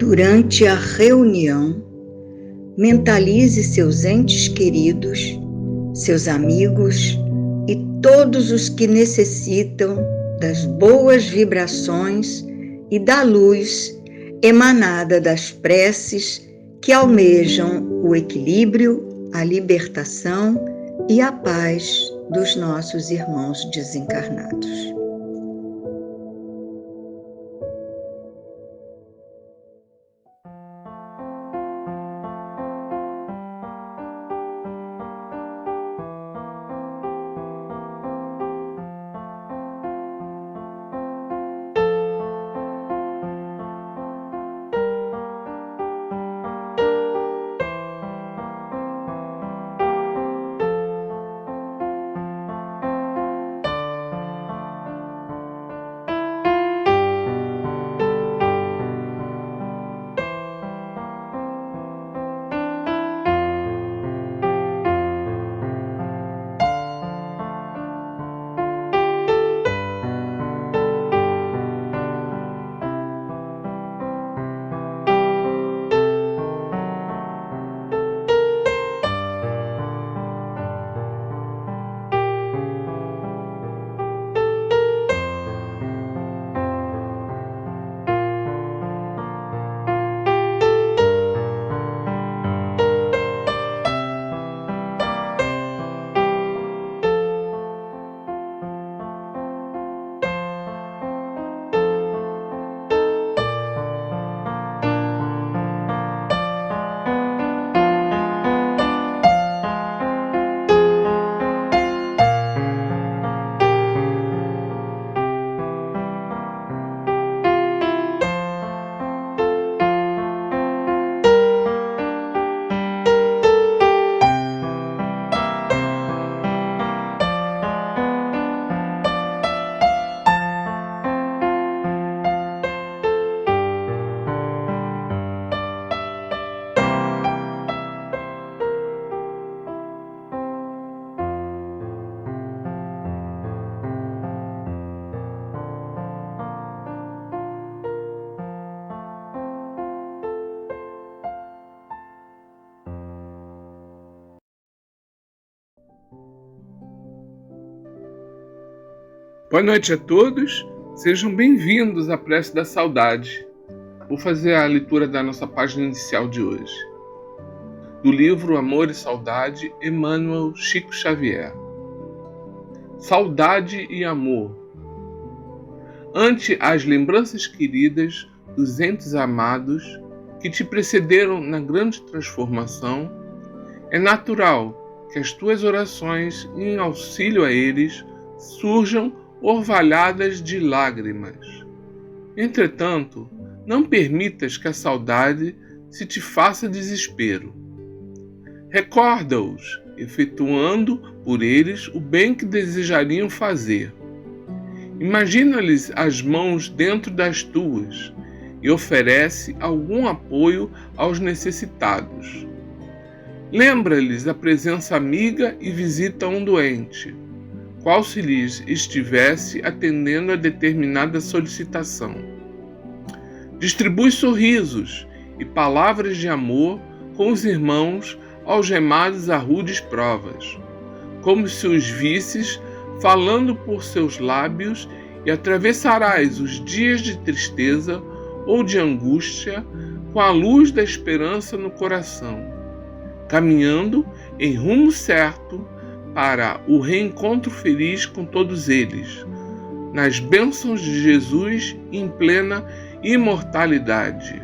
Durante a reunião, mentalize seus entes queridos, seus amigos e todos os que necessitam das boas vibrações e da luz emanada das preces que almejam o equilíbrio, a libertação e a paz dos nossos irmãos desencarnados. Boa noite a todos, sejam bem-vindos à Prece da Saudade. Vou fazer a leitura da nossa página inicial de hoje. Do livro Amor e Saudade, Emmanuel Chico Xavier. Saudade e amor. Ante as lembranças queridas dos entes amados que te precederam na grande transformação, é natural que as tuas orações em auxílio a eles surjam orvalhadas de lágrimas. Entretanto, não permitas que a saudade se te faça desespero. Recorda-os, efetuando por eles o bem que desejariam fazer. Imagina-lhes as mãos dentro das tuas e oferece algum apoio aos necessitados. Lembra-lhes a presença amiga e visita um doente, qual se lhes estivesse atendendo a determinada solicitação. Distribui sorrisos e palavras de amor com os irmãos algemados a rudes provas, como se os visses falando por seus lábios, e atravessarás os dias de tristeza ou de angústia com a luz da esperança no coração, caminhando em rumo certo para o reencontro feliz com todos eles, nas bênçãos de Jesus em plena imortalidade.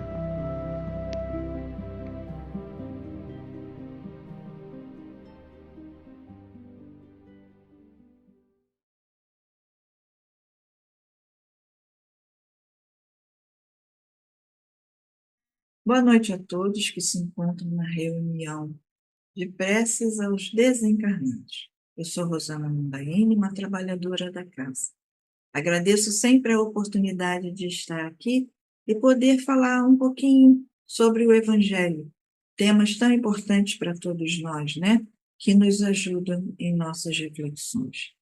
Boa noite a todos que se encontram na reunião de preces aos desencarnados. Eu sou Rosana Mundaini, uma trabalhadora da casa. Agradeço sempre a oportunidade de estar aqui e poder falar um pouquinho sobre o Evangelho, temas tão importantes para todos nós, né? Que nos ajudam em nossas reflexões.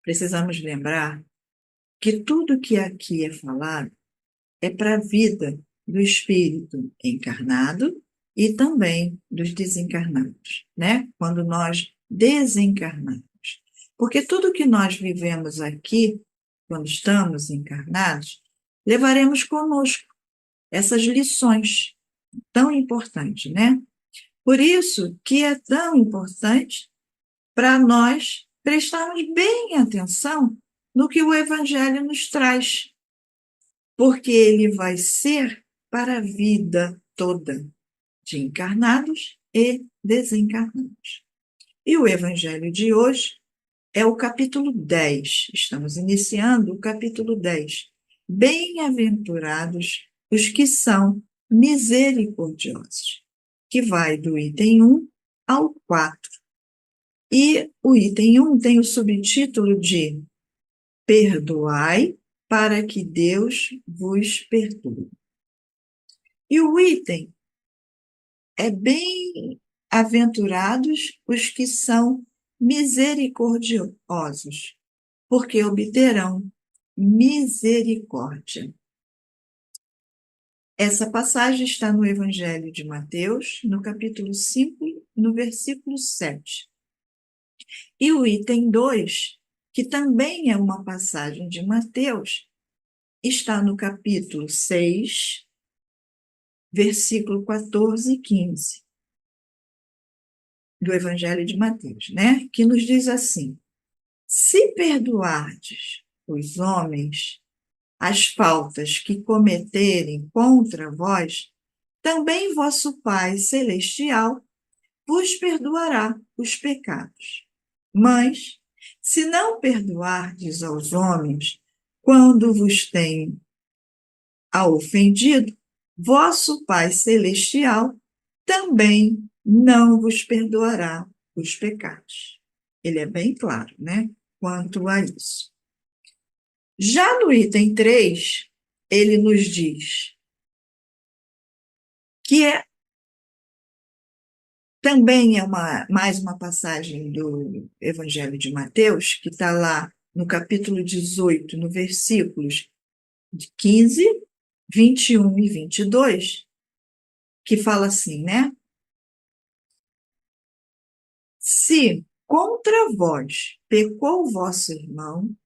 Precisamos lembrar que tudo que aqui é falado é para a vida do espírito encarnado e também dos desencarnados, né? Quando nós desencarnamos. Porque tudo que nós vivemos aqui, quando estamos encarnados, levaremos conosco essas lições tão importantes, né? Por isso que é tão importante para nós prestarmos bem atenção no que o Evangelho nos traz, porque ele vai ser para a vida toda, de encarnados e desencarnados. E o Evangelho de hoje é o capítulo 10. Estamos iniciando o capítulo 10. Bem-aventurados os que são misericordiosos, que vai do item 1 ao 4. E o item 1 tem o subtítulo de Perdoai para que Deus vos perdoe. E o item é bem-aventurados os que são misericordiosos, porque obterão misericórdia. Essa passagem está no Evangelho de Mateus, no capítulo 5, no versículo 7. E o item 2, que também é uma passagem de Mateus, está no capítulo 6, versículo 14 e 15, do Evangelho de Mateus, né? Que nos diz assim: se perdoardes os homens as faltas que cometerem contra vós, também vosso Pai Celestial vos perdoará os pecados. Mas, se não perdoardes aos homens quando vos têm ofendido, vosso Pai Celestial também não vos perdoará os pecados. Ele é bem claro, né? Quanto a isso. Já no item 3, ele nos diz que também é mais uma passagem do Evangelho de Mateus, que está lá no capítulo 18, no versículos de 15, 21 e 22, que fala assim, né? Se contra vós pecou vosso irmão,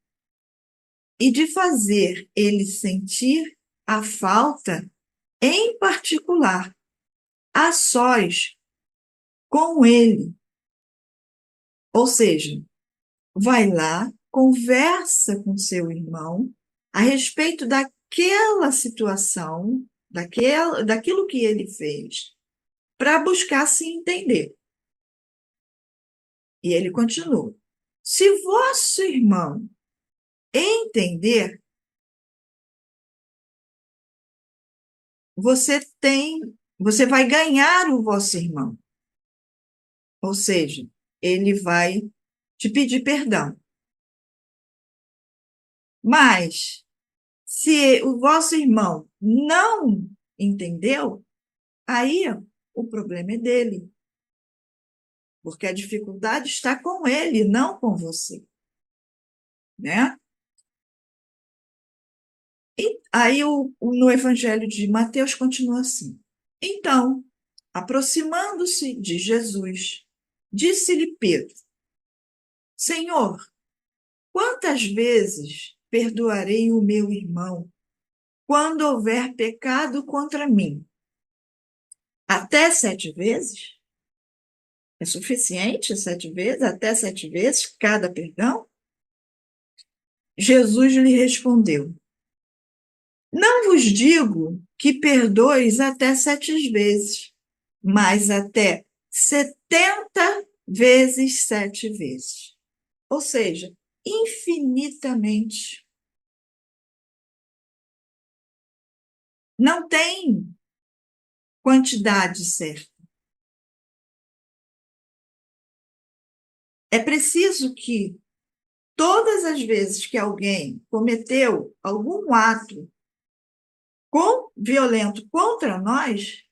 e de fazer ele sentir a falta, em particular, a sós com ele. Ou seja, vai lá, conversa com seu irmão a respeito daquela situação, daquilo que ele fez, para buscar se entender. E ele continua: se vosso irmão entender, você vai ganhar o vosso irmão. Ou seja, ele vai te pedir perdão. Mas, se o vosso irmão não entendeu, aí o problema é dele. Porque a dificuldade está com ele, não com você. Né? E aí, no Evangelho de Mateus, continua assim. Então, aproximando-se de Jesus, disse-lhe Pedro: Senhor, quantas vezes perdoarei o meu irmão quando houver pecado contra mim? Até 7 vezes? É suficiente 7 vezes? Até 7 vezes cada perdão? Jesus lhe respondeu: não vos digo que perdoes até 7 vezes, mas até 70 vezes 7 vezes. Ou seja, infinitamente. Não tem quantidade certa. É preciso que todas as vezes que alguém cometeu algum ato violento contra nós,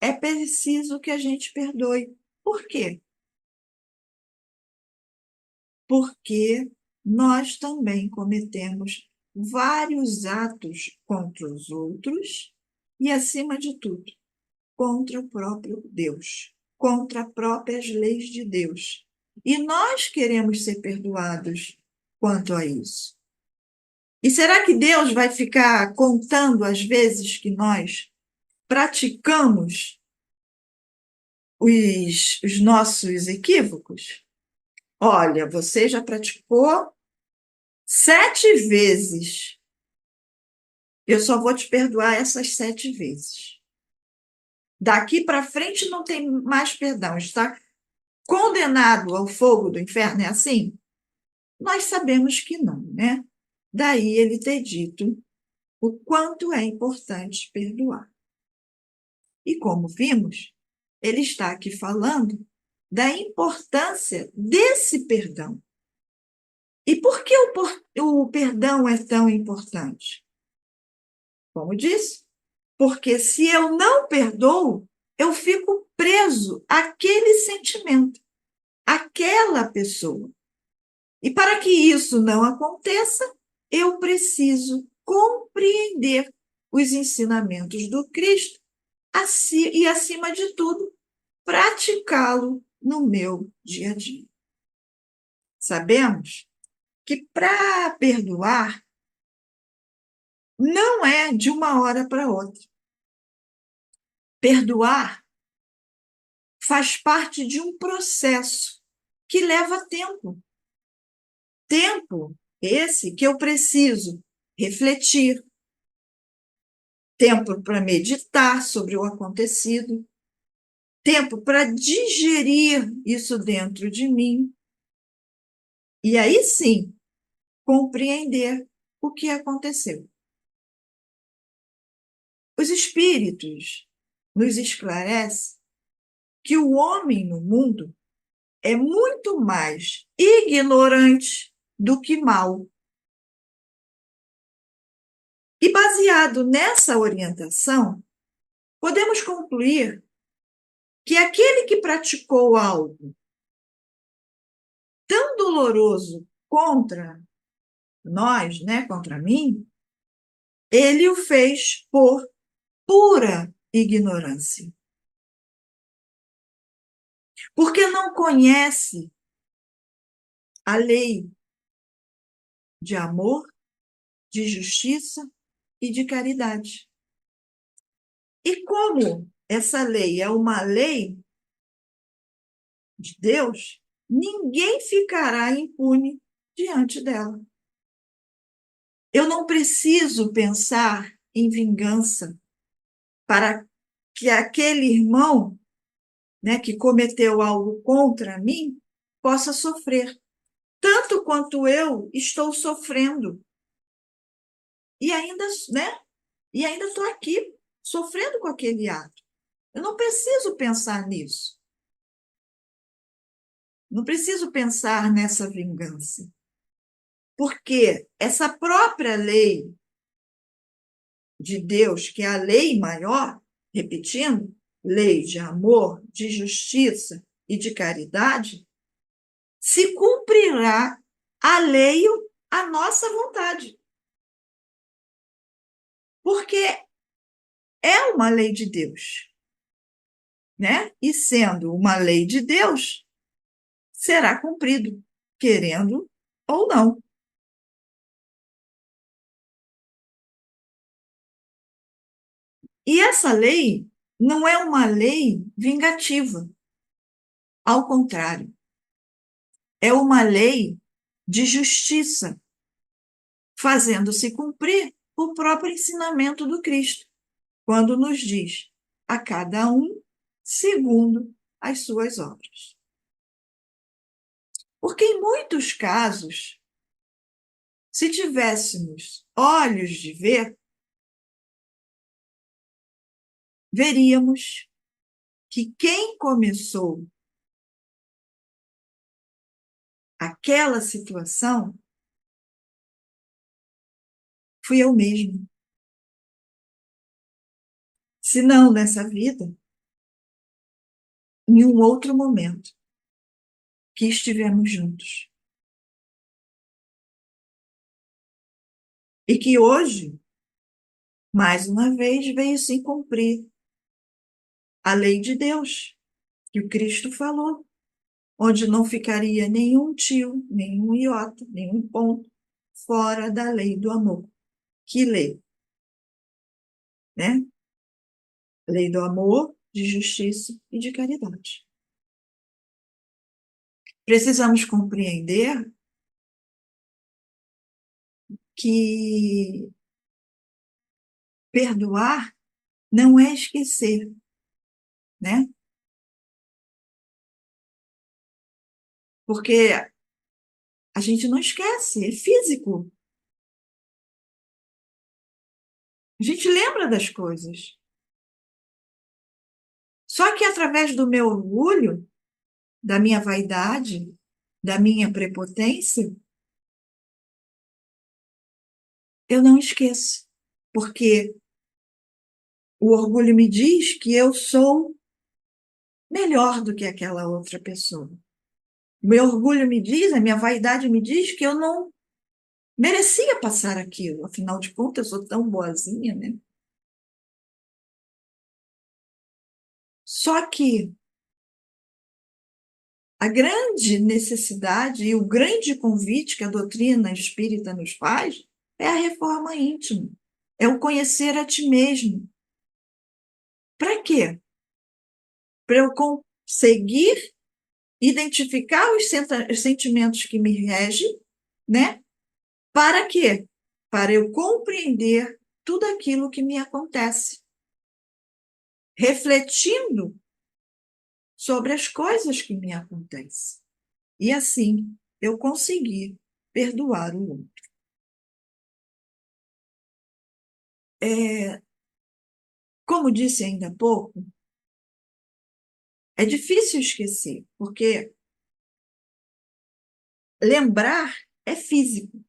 é preciso que a gente perdoe. Por quê? Porque nós também cometemos vários atos contra os outros e, acima de tudo, contra o próprio Deus, contra as próprias leis de Deus. E nós queremos ser perdoados quanto a isso. E será que Deus vai ficar contando as vezes que nós praticamos os nossos equívocos? Olha, você já praticou 7 vezes. Eu só vou te perdoar essas 7 vezes. Daqui para frente não tem mais perdão. Está condenado ao fogo do inferno, é assim? Nós sabemos que não, né? Daí ele ter dito o quanto é importante perdoar. E como vimos, ele está aqui falando da importância desse perdão. E por que o perdão é tão importante? Como disse, porque se eu não perdoo, eu fico preso àquele sentimento, àquela pessoa. E para que isso não aconteça, eu preciso compreender os ensinamentos do Cristo e, acima de tudo, praticá-lo no meu dia a dia. Sabemos que para perdoar não é de uma hora para outra. Perdoar faz parte de um processo que leva tempo. Tempo esse que eu preciso refletir, tempo para meditar sobre o acontecido, tempo para digerir isso dentro de mim. E aí sim, compreender o que aconteceu. Os espíritos nos esclarecem que o homem no mundo é muito mais ignorante do que mau. E baseado nessa orientação, podemos concluir que aquele que praticou algo tão doloroso contra nós, né, contra mim, ele o fez por pura ignorância. Porque não conhece a lei de amor, de justiça e de caridade. E como essa lei é uma lei de Deus, ninguém ficará impune diante dela. Eu não preciso pensar em vingança para que aquele irmão, né, que cometeu algo contra mim possa sofrer, tanto quanto eu estou sofrendo. E ainda, né? E ainda estou aqui sofrendo com aquele ato. Eu não preciso pensar nisso. Não preciso pensar nessa vingança. Porque essa própria lei de Deus, que é a lei maior, repetindo, lei de amor, de justiça e de caridade, se cumprirá alheio à nossa vontade. Porque é uma lei de Deus, né? E sendo uma lei de Deus, será cumprido, querendo ou não. E essa lei não é uma lei vingativa. Ao contrário, é uma lei de justiça, fazendo-se cumprir o próprio ensinamento do Cristo, quando nos diz a cada um segundo as suas obras. Porque em muitos casos, se tivéssemos olhos de ver, veríamos que quem começou aquela situação fui eu mesmo. Se não nessa vida, em um outro momento que estivemos juntos. E que hoje mais uma vez veio se cumprir a lei de Deus, que o Cristo falou, onde não ficaria nenhum tio, nenhum iota, nenhum ponto fora da lei do amor. Que lei? Né? Lei do amor, de justiça e de caridade. Precisamos compreender que perdoar não é esquecer, né? Porque a gente não esquece, é físico. A gente lembra das coisas. Só que através do meu orgulho, da minha vaidade, da minha prepotência, eu não esqueço. Porque o orgulho me diz que eu sou melhor do que aquela outra pessoa. O meu orgulho me diz, a minha vaidade me diz que eu não merecia passar aquilo. Afinal de contas, eu sou tão boazinha, né? Só que a grande necessidade e o grande convite que a doutrina espírita nos faz é a reforma íntima, é o conhecer a ti mesmo. Para quê? Para eu conseguir identificar os sentimentos que me regem, né? Para quê? Para eu compreender tudo aquilo que me acontece, refletindo sobre as coisas que me acontecem. E assim eu conseguir perdoar o outro. Como disse ainda há pouco, é difícil esquecer, porque lembrar é físico,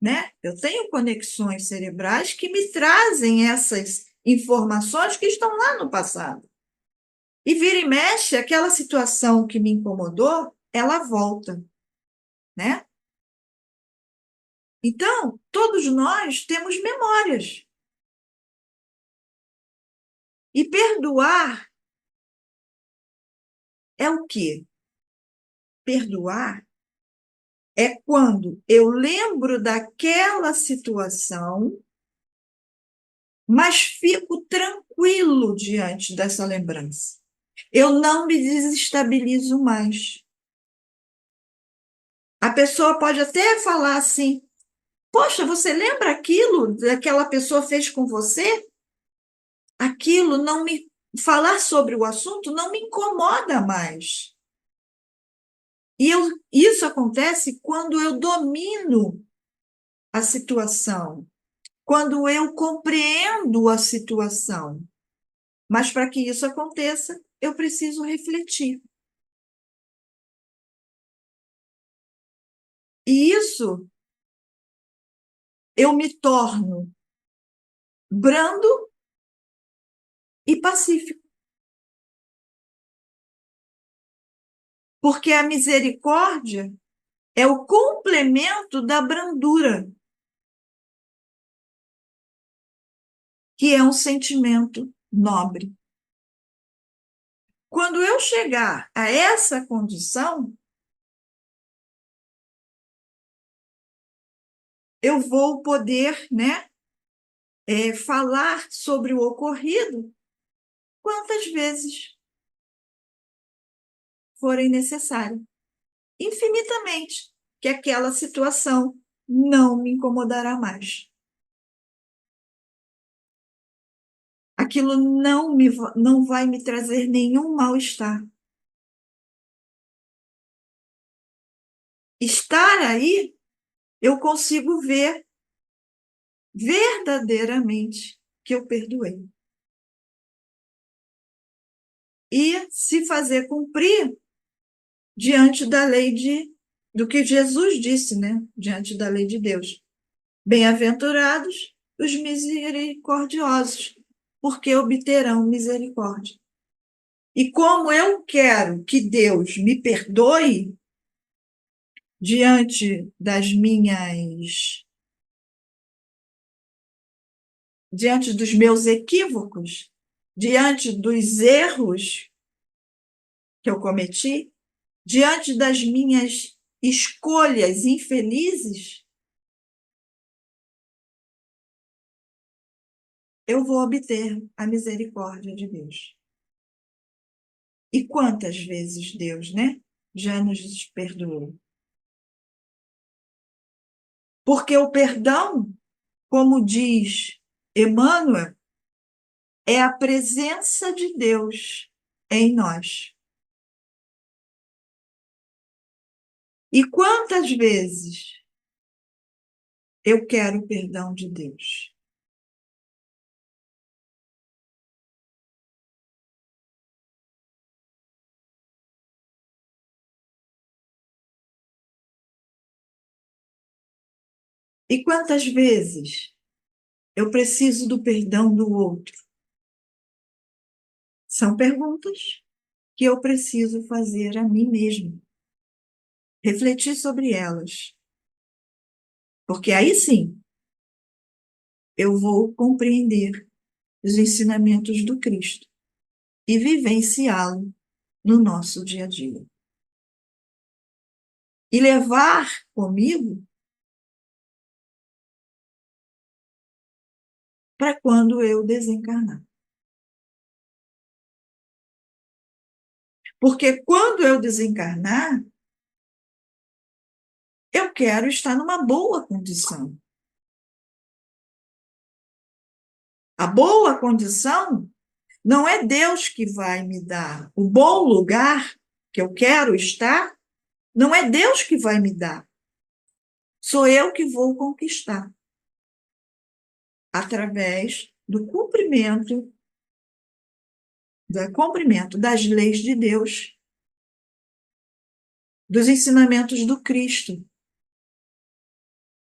né? Eu tenho conexões cerebrais que me trazem essas informações que estão lá no passado. E vira e mexe, aquela situação que me incomodou, ela volta, né? Então, todos nós temos memórias. E perdoar é o quê? Perdoar é quando eu lembro daquela situação, mas fico tranquilo diante dessa lembrança. Eu não me desestabilizo mais. A pessoa pode até falar assim: poxa, você lembra aquilo que aquela pessoa fez com você? Aquilo não me. Falar sobre o assunto não me incomoda mais. E isso acontece quando eu domino a situação, quando eu compreendo a situação. Mas para que isso aconteça, eu preciso refletir. E isso eu me torno brando e pacífico. Porque a misericórdia é o complemento da brandura, que é um sentimento nobre. Quando eu chegar a essa condição, eu vou poder, né, falar sobre o ocorrido quantas vezes forem necessárias, infinitamente, que aquela situação não me incomodará mais. Aquilo não vai me trazer nenhum mal-estar. Estar aí, eu consigo ver verdadeiramente que eu perdoei. E se fazer cumprir diante da lei do que Jesus disse, né? Diante da lei de Deus. Bem-aventurados os misericordiosos, porque obterão misericórdia. E como eu quero que Deus me perdoe diante das minhas diante dos meus equívocos, diante dos erros que eu cometi, diante das minhas escolhas infelizes, eu vou obter a misericórdia de Deus. E quantas vezes Deus, né, já nos perdoou? Porque o perdão, como diz Emmanuel, é a presença de Deus em nós. E quantas vezes eu quero o perdão de Deus? E quantas vezes eu preciso do perdão do outro? São perguntas que eu preciso fazer a mim mesmo. Refletir sobre elas. Porque aí sim, eu vou compreender os ensinamentos do Cristo e vivenciá-lo no nosso dia a dia. E levar comigo para quando eu desencarnar. Porque quando eu desencarnar, eu quero estar numa boa condição. A boa condição não é Deus que vai me dar. O bom lugar que eu quero estar, não é Deus que vai me dar. Sou eu que vou conquistar. Através do cumprimento das leis de Deus, dos ensinamentos do Cristo,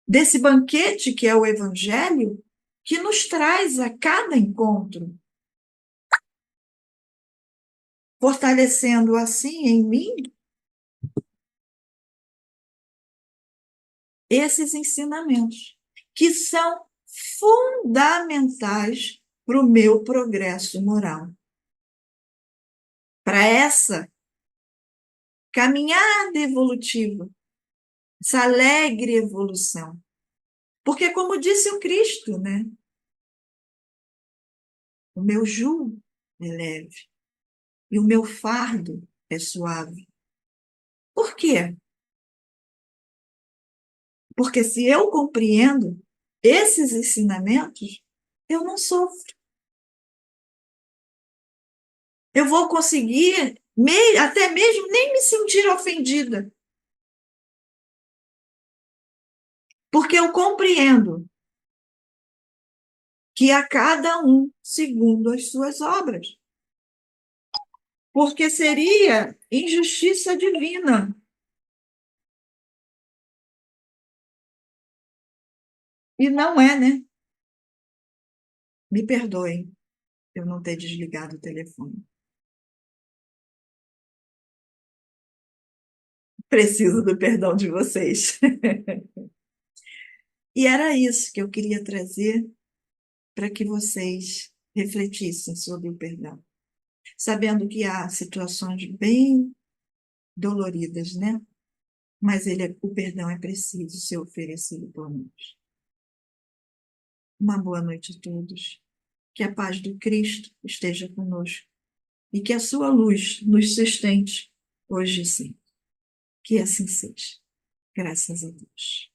desse banquete que é o Evangelho, que nos traz a cada encontro, fortalecendo assim em mim esses ensinamentos, que são fundamentais para o meu progresso moral. Para essa caminhada evolutiva, essa alegre evolução. Porque, como disse o Cristo, né? O meu jugo é leve e o meu fardo é suave. Por quê? Porque se eu compreendo esses ensinamentos, eu não sofro. Eu vou conseguir até mesmo nem me sentir ofendida. Porque eu compreendo que a cada um segundo as suas obras. Porque seria injustiça divina. E não é, né? Me perdoem eu não ter desligado o telefone. Preciso do perdão de vocês. E era isso que eu queria trazer para que vocês refletissem sobre o perdão. Sabendo que há situações bem doloridas, né? Mas o perdão é preciso ser oferecido por nós. Uma boa noite a todos. Que a paz do Cristo esteja conosco e que a sua luz nos sustente hoje e sempre. Que assim seja. Graças a Deus.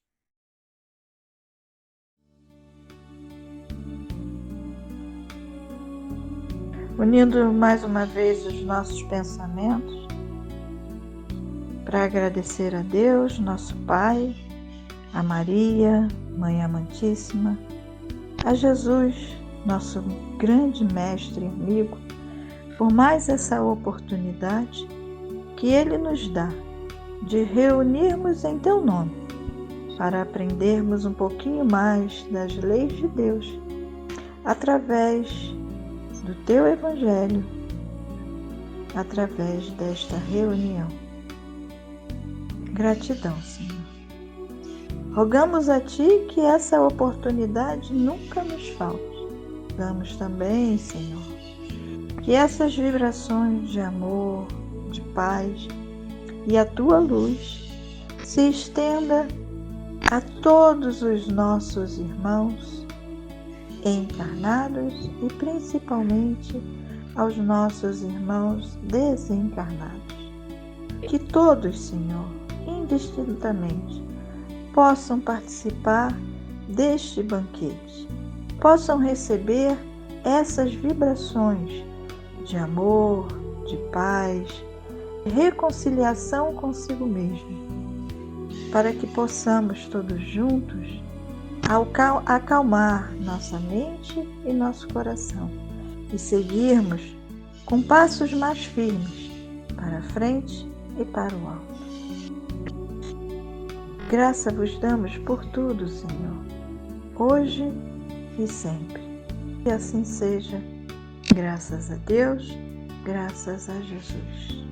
Unindo mais uma vez os nossos pensamentos para agradecer a Deus, nosso Pai, a Maria, Mãe Amantíssima, a Jesus, nosso grande mestre e amigo, por mais essa oportunidade que Ele nos dá de reunirmos em Teu nome para aprendermos um pouquinho mais das leis de Deus através do Teu Evangelho, através desta reunião. Gratidão, Senhor. Rogamos a Ti que essa oportunidade nunca nos falte rogamos também, Senhor, que essas vibrações de amor, de paz e a Tua luz se estenda a todos os nossos irmãos encarnados e principalmente aos nossos irmãos desencarnados. Que todos, Senhor, indistintamente, possam participar deste banquete, possam receber essas vibrações de amor, de paz, de reconciliação consigo mesmo, para que possamos todos juntos acalmar nossa mente e nosso coração e seguirmos com passos mais firmes para a frente e para o alto. Graça vos damos por tudo, Senhor, hoje e sempre. E assim seja, graças a Deus, graças a Jesus.